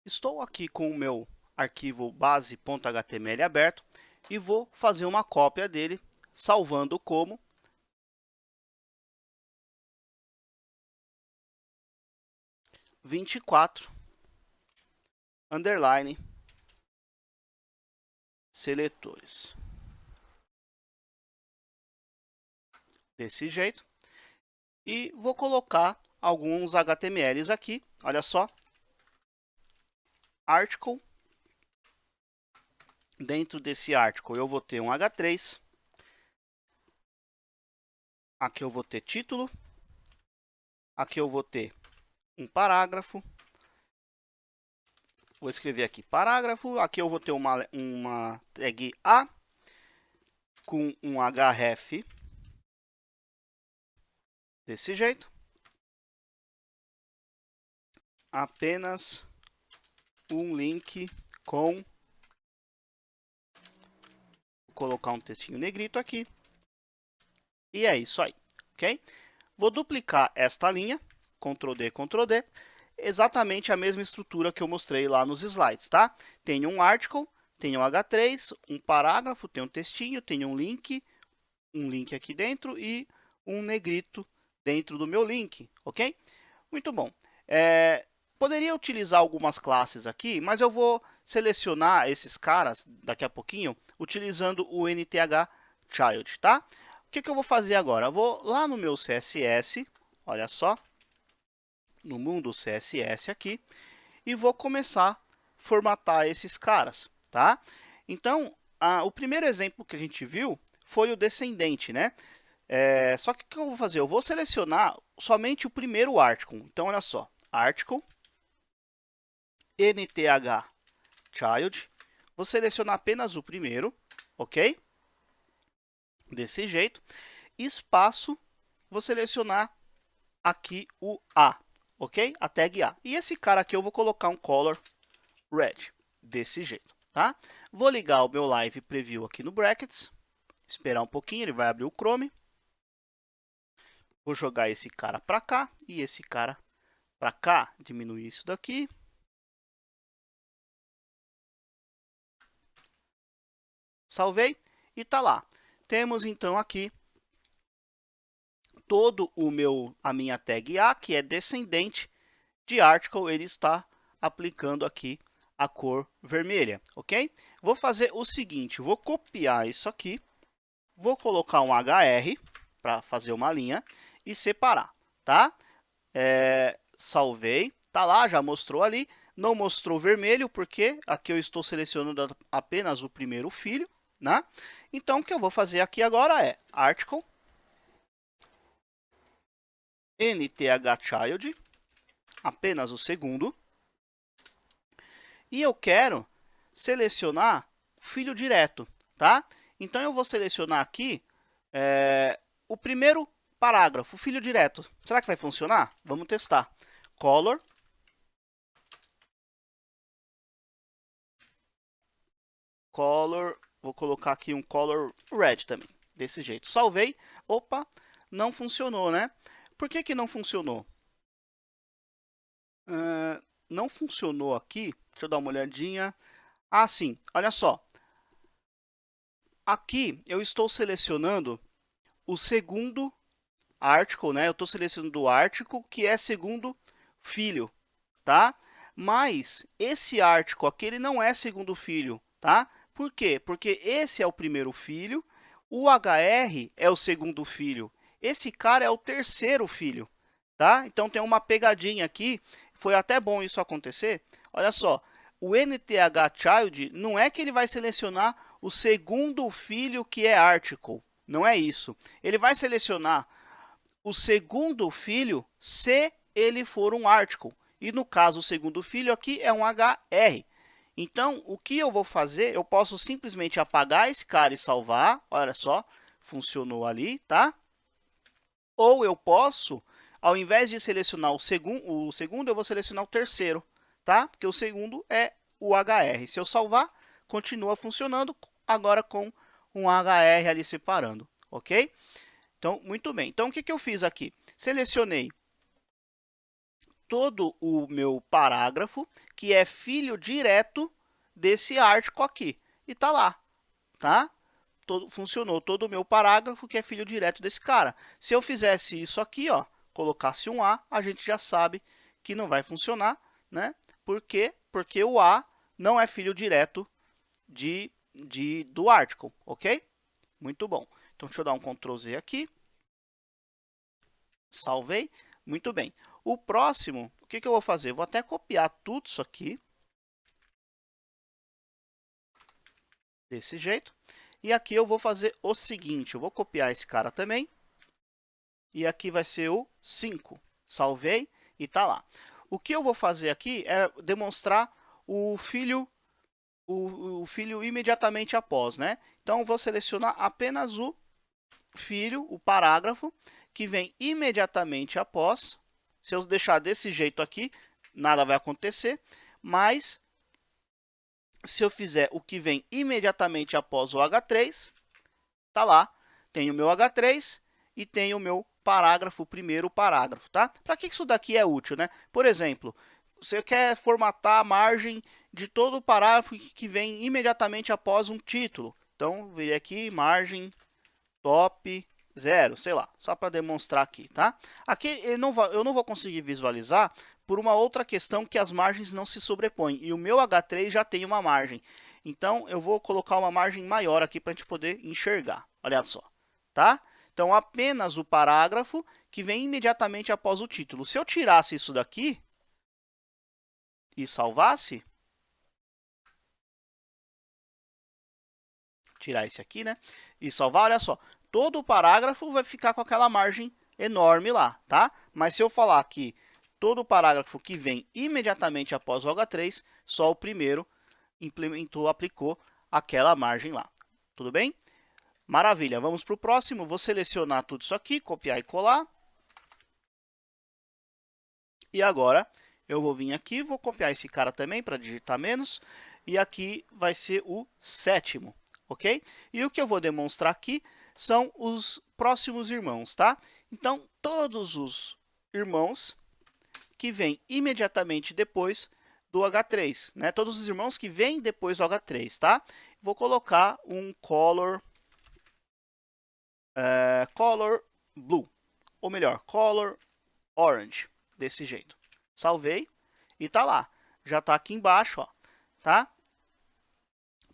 Estou aqui com o meu arquivo base.html aberto e vou fazer uma cópia dele, salvando como 24 underline seletores. Desse jeito. E vou colocar alguns HTMLs aqui. Olha só. Article. Dentro desse article eu vou ter um H3. Aqui eu vou ter título. Aqui eu vou ter um parágrafo. Vou escrever aqui parágrafo. Aqui eu vou ter uma tag A com um href desse jeito. Apenas um link com... Vou colocar um textinho negrito aqui. E é isso aí, ok? Vou duplicar esta linha, Ctrl D, Ctrl D, exatamente a mesma estrutura que eu mostrei lá nos slides, tá? Tenho um article, tenho um H3, um parágrafo, tenho um textinho, tenho um link aqui dentro e um negrito dentro do meu link, ok? Muito bom. Poderia utilizar algumas classes aqui, mas eu vou selecionar esses caras daqui a pouquinho utilizando o nthchild, tá? O que eu vou fazer agora? Eu vou lá no meu CSS, olha só, no mundo CSS aqui, e vou começar a formatar esses caras, tá? Então, o primeiro exemplo que a gente viu foi o descendente, né? Só que o que eu vou fazer? Eu vou selecionar somente o primeiro article. Então, olha só, article, nthchild, vou selecionar apenas o primeiro, ok? Desse jeito, espaço, vou selecionar aqui o A, ok? A tag A. E esse cara aqui eu vou colocar um color red, desse jeito, tá? Vou ligar o meu live preview aqui no brackets, esperar um pouquinho, ele vai abrir o Chrome. Vou jogar esse cara para cá e esse cara para cá, diminuir isso daqui. Salvei e tá lá. Temos então aqui todo a minha tag A, que é descendente de article, ele está aplicando aqui a cor vermelha, ok? Vou fazer o seguinte, vou copiar isso aqui, vou colocar um hr para fazer uma linha e separar, tá? Salvei, tá lá, já mostrou ali, não mostrou vermelho porque aqui eu estou selecionando apenas o primeiro filho, né? Então, o que eu vou fazer aqui agora é article, nthchild, apenas o segundo, e eu quero selecionar o filho direto, tá? Então, eu vou selecionar aqui o primeiro parágrafo, o filho direto. Será que vai funcionar? Vamos testar. Color, vou colocar aqui um color red também, desse jeito. Salvei. Opa, não funcionou, né? Por que não funcionou? Não funcionou aqui. Deixa eu dar uma olhadinha. Ah, sim. Olha só. Aqui eu estou selecionando o segundo article, né? Eu estou selecionando o article que é segundo filho, tá? Mas esse article aqui ele não é segundo filho, tá? Por quê? Porque esse é o primeiro filho, o HR é o segundo filho, esse cara é o terceiro filho, tá? Então tem uma pegadinha aqui, foi até bom isso acontecer. Olha só, o nthchild não é que ele vai selecionar o segundo filho que é article, não é isso. Ele vai selecionar o segundo filho se ele for um article. E no caso, o segundo filho aqui é um HR. Então, o que eu vou fazer? Eu posso simplesmente apagar esse cara e salvar. Olha só, funcionou ali, tá? Ou eu posso, ao invés de selecionar o segundo, eu vou selecionar o terceiro, tá? Porque o segundo é o HR. Se eu salvar, continua funcionando, agora com um HR ali separando, ok? Então, muito bem. Então, o que eu fiz aqui? Selecionei todo o meu parágrafo, que é filho direto desse article aqui. E tá lá, tá? Funcionou todo o meu parágrafo, que é filho direto desse cara. Se eu fizesse isso aqui, ó, colocasse um A gente já sabe que não vai funcionar, né? Por quê? Porque o A não é filho direto do article, ok? Muito bom. Então, deixa eu dar um Ctrl Z aqui. Salvei. Muito bem. O próximo, o que eu vou fazer? Eu vou até copiar tudo isso aqui. Desse jeito. E aqui eu vou fazer o seguinte. Eu vou copiar esse cara também. E aqui vai ser o 5. Salvei e está lá. O que eu vou fazer aqui é demonstrar o filho imediatamente após, né? Então, eu vou selecionar apenas o filho, o parágrafo, que vem imediatamente após. Se eu deixar desse jeito aqui, nada vai acontecer, mas se eu fizer o que vem imediatamente após o H3, tá lá, tem o meu H3 e tem o meu parágrafo, o primeiro parágrafo, tá? Para que isso daqui é útil, né? Por exemplo, você quer formatar a margem de todo o parágrafo que vem imediatamente após um título. Então, virei aqui, margem top 0, sei lá, só para demonstrar aqui, tá? Aqui eu não vou conseguir visualizar por uma outra questão, que as margens não se sobrepõem. E o meu H3 já tem uma margem. Então, eu vou colocar uma margem maior aqui para a gente poder enxergar. Olha só, tá? Então, apenas o parágrafo que vem imediatamente após o título. Se eu tirasse isso daqui e salvasse, tirar esse aqui, né? E salvar, olha só, todo o parágrafo vai ficar com aquela margem enorme lá, tá? Mas se eu falar que todo o parágrafo que vem imediatamente após o H3, só o primeiro aplicou aquela margem lá. Tudo bem? Maravilha, vamos para o próximo. Vou selecionar tudo isso aqui, copiar e colar. E agora eu vou vir aqui, vou copiar esse cara também para digitar menos. E aqui vai ser o 7º, ok? E o que eu vou demonstrar aqui são os próximos irmãos, tá? Então, todos os irmãos que vêm imediatamente depois do H3, né? Todos os irmãos que vêm depois do H3, tá? Vou colocar um color blue, ou melhor, color orange, desse jeito. Salvei e tá lá. Já tá aqui embaixo, ó, tá?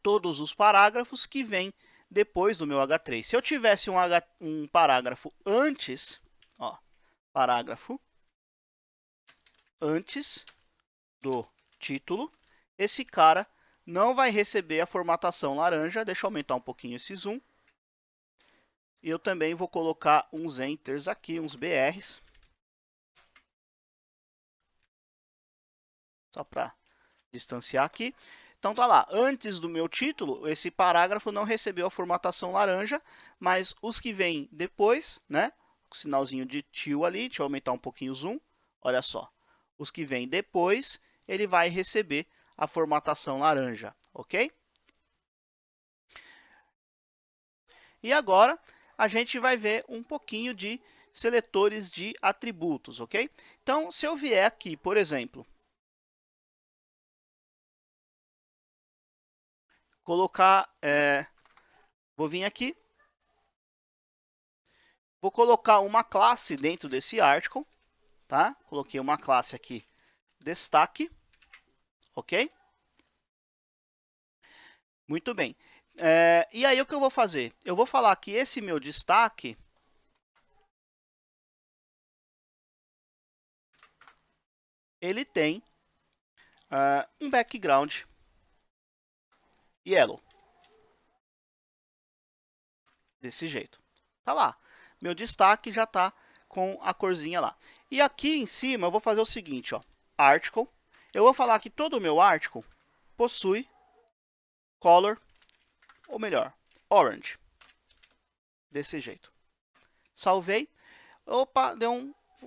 Todos os parágrafos que vêm depois do meu H3. Se eu tivesse um parágrafo antes, ó, parágrafo antes do título, esse cara não vai receber a formatação laranja. Deixa eu aumentar um pouquinho esse zoom. E eu também vou colocar uns enters aqui, uns BRs. Só para distanciar aqui. Então, tá lá. Antes do meu título, esse parágrafo não recebeu a formatação laranja, mas os que vêm depois, né? O sinalzinho de tio ali, deixa eu aumentar um pouquinho o zoom. Olha só. Os que vêm depois, ele vai receber a formatação laranja, ok? E agora, a gente vai ver um pouquinho de seletores de atributos, ok? Então, se eu vier aqui, por exemplo, colocar, vou vir aqui, vou colocar uma classe dentro desse article, tá? Coloquei uma classe aqui, destaque, ok? Muito bem. E aí, o que eu vou fazer? Eu vou falar que esse meu destaque ele tem um background yellow. Desse jeito. Tá lá. Meu destaque já está com a corzinha lá. E aqui em cima eu vou fazer o seguinte, ó, article. Eu vou falar que todo o meu article possui color, ou melhor, orange. Desse jeito. Salvei. Opa,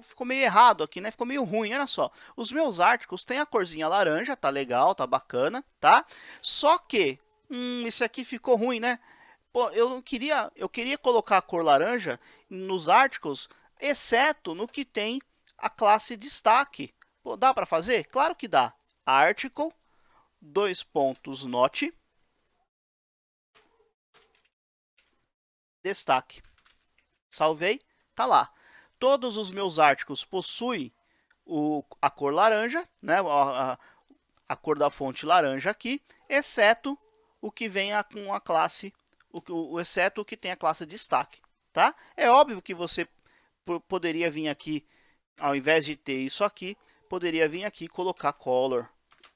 ficou meio errado aqui, né? Ficou meio ruim, olha só. Os meus articles têm a corzinha laranja, tá legal, tá bacana, tá? Só que, esse aqui ficou ruim, né? Pô, eu queria colocar a cor laranja nos articles, exceto no que tem a classe destaque, Pô, dá para fazer? Claro que dá. Article, not, destaque. Salvei, tá lá. Todos os meus artigos possuem a cor laranja, né? A cor da fonte laranja aqui, exceto o que vem com a classe, exceto o que tem a classe destaque, tá? É óbvio que você poderia vir aqui, ao invés de ter isso aqui, poderia vir aqui e colocar color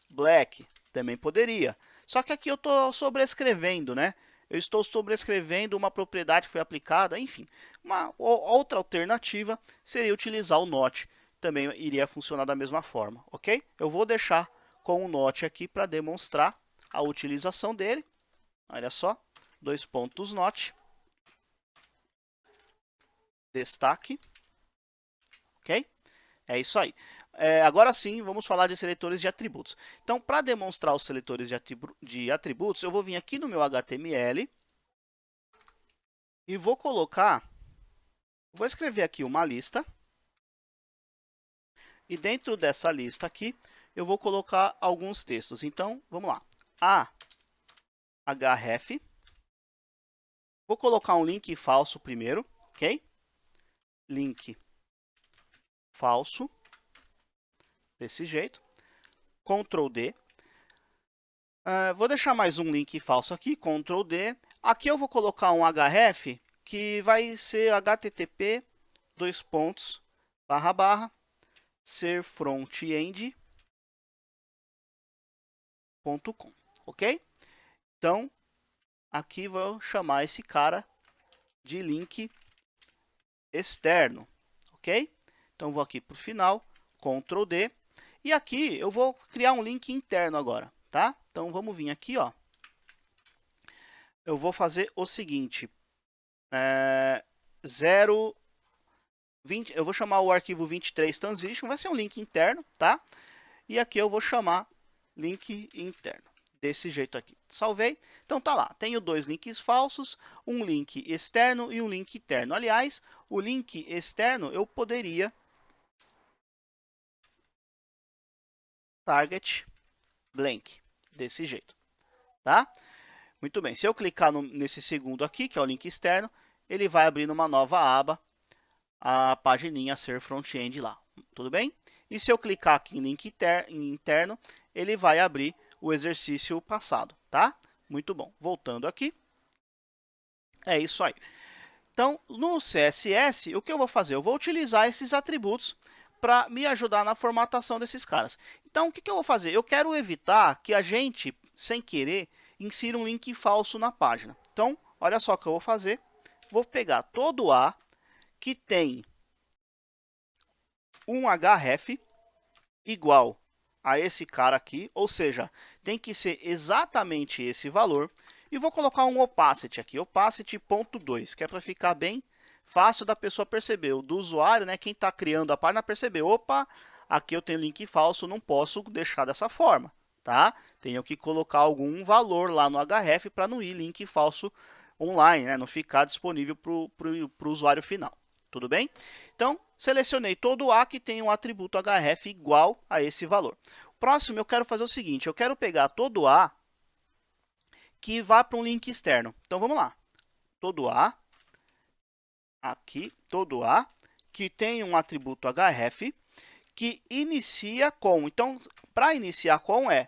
black, também poderia. Só que aqui eu estou sobrescrevendo, né? Eu estou sobrescrevendo uma propriedade que foi aplicada, enfim. Uma outra alternativa seria utilizar o not, também iria funcionar da mesma forma, ok? Eu vou deixar com o not aqui para demonstrar a utilização dele. Olha só, not, destaque, ok? É isso aí. Agora sim, vamos falar de seletores de atributos. Então, para demonstrar os seletores de atributos, eu vou vir aqui no meu HTML e vou escrever aqui uma lista. E dentro dessa lista aqui, eu vou colocar alguns textos. Então, vamos lá. href. Vou colocar um link falso primeiro, ok? Link falso. Desse jeito. Ctrl D. Vou deixar mais um link falso aqui, Ctrl D. Aqui eu vou colocar um href que vai ser http serfrontend.com, ok? Então, aqui vou chamar esse cara de link externo, ok? Então, vou aqui para o final, Ctrl D. E aqui eu vou criar um link interno agora, tá? Então, vamos vir aqui, ó. Eu vou fazer o seguinte. 020, eu vou chamar o arquivo 23 transition, vai ser um link interno, tá? E aqui eu vou chamar link interno, desse jeito aqui. Salvei. Então tá lá, tenho dois links falsos, um link externo e um link interno. Aliás, o link externo eu poderia target blank, desse jeito, tá? Muito bem, se eu clicar nesse segundo aqui, que é o link externo, ele vai abrir numa nova aba a pagininha ser front-end lá, tudo bem? E se eu clicar aqui em link interno, ele vai abrir o exercício passado, tá? Muito bom. Voltando aqui, é isso aí. Então, no CSS, o que eu vou fazer? Eu vou utilizar esses atributos para me ajudar na formatação desses caras. Então, o que eu vou fazer? Eu quero evitar que a gente, sem querer, insira um link falso na página. Então, olha só o que eu vou fazer. Vou pegar todo A que tem um href igual a esse cara aqui, ou seja, tem que ser exatamente esse valor, e vou colocar um opacity aqui, opacity.2, que é para ficar bem fácil da pessoa perceber, do usuário, né, quem está criando a página perceber, opa, aqui eu tenho link falso, não posso deixar dessa forma, tá? Tenho que colocar algum valor lá no href para não ir link falso online, né, não ficar disponível para o usuário final. Tudo bem? Então, selecionei todo A que tem um atributo href igual a esse valor. Próximo, eu quero fazer o seguinte, eu quero pegar todo A que vá para um link externo. Então, vamos lá. Todo A, aqui, todo A, que tem um atributo href que inicia com. Então, para iniciar com é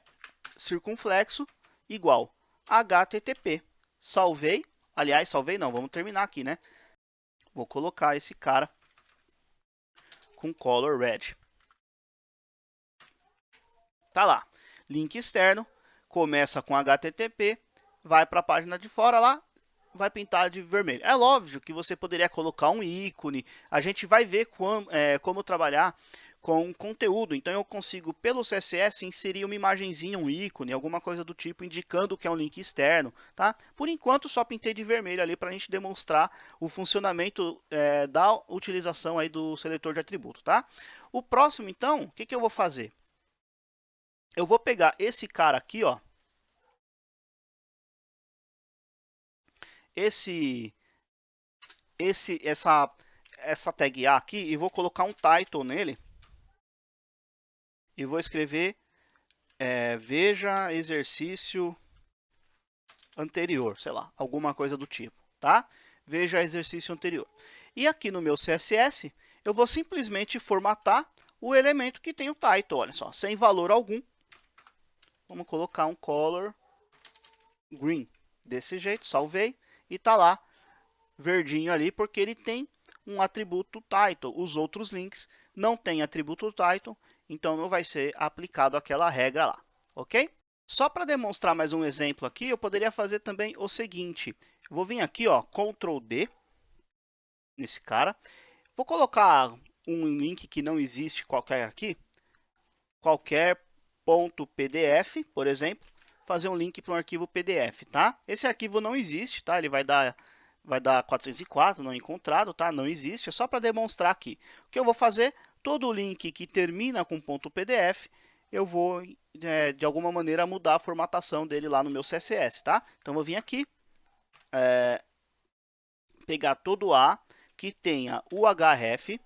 circunflexo igual http. Salvei. Aliás, salvei não, vamos terminar aqui, né? Vou colocar esse cara com color red. Tá lá. Link externo, começa com HTTP, vai para a página de fora lá, vai pintar de vermelho. É óbvio que você poderia colocar um ícone, a gente vai ver como trabalhar com conteúdo. Então eu consigo, pelo CSS, inserir uma imagenzinha, um ícone, alguma coisa do tipo, indicando que é um link externo. Tá? Por enquanto, só pintei de vermelho ali para a gente demonstrar o funcionamento da utilização aí do seletor de atributo. Tá? O próximo, então, o que eu vou fazer? Eu vou pegar esse cara aqui, ó, essa tag A aqui, e vou colocar um title nele. e vou escrever veja exercício anterior, sei lá, alguma coisa do tipo, tá? Veja exercício anterior. E aqui no meu CSS, eu vou simplesmente formatar o elemento que tem o title, olha só, sem valor algum. Vamos colocar um color green, desse jeito, salvei, e tá lá, verdinho ali, porque ele tem um atributo title. Os outros links não têm atributo title, então não vai ser aplicado aquela regra lá, ok? Só para demonstrar mais um exemplo aqui, eu poderia fazer também o seguinte. Eu vou vir aqui, ó, Ctrl D, nesse cara. Vou colocar um link que não existe qualquer aqui, qualquer ponto .pdf, por exemplo, fazer um link para um arquivo PDF, tá? Esse arquivo não existe, tá? Ele vai dar 404, não encontrado, tá? Não existe, é só para demonstrar aqui. O que eu vou fazer? Todo link que termina com .pdf, eu vou, de alguma maneira, mudar a formatação dele lá no meu CSS, tá? Então, eu vou vir aqui, pegar todo A que tenha o href,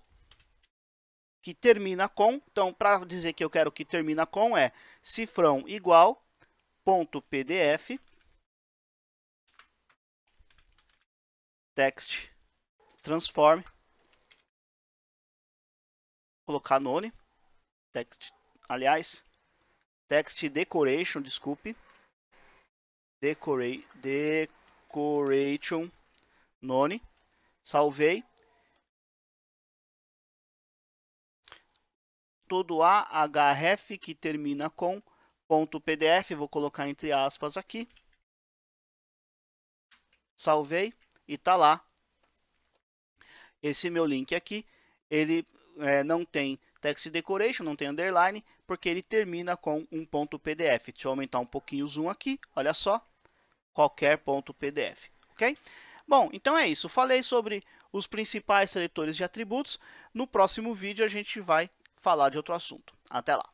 que termina com, então, para dizer que eu quero que termina com, é cifrão igual, .pdf, text transform, colocar none, text, aliás, text decoration, desculpe, decoration none, salvei, todo a href que termina com .pdf, vou colocar entre aspas aqui, salvei e tá lá. Esse meu link aqui, ele não tem text decoration, não tem underline, porque ele termina com um .pdf. Deixa eu aumentar um pouquinho o zoom aqui, olha só, qualquer .pdf, ok? Bom, então é isso, falei sobre os principais seletores de atributos. No próximo vídeo a gente vai falar de outro assunto. Até lá!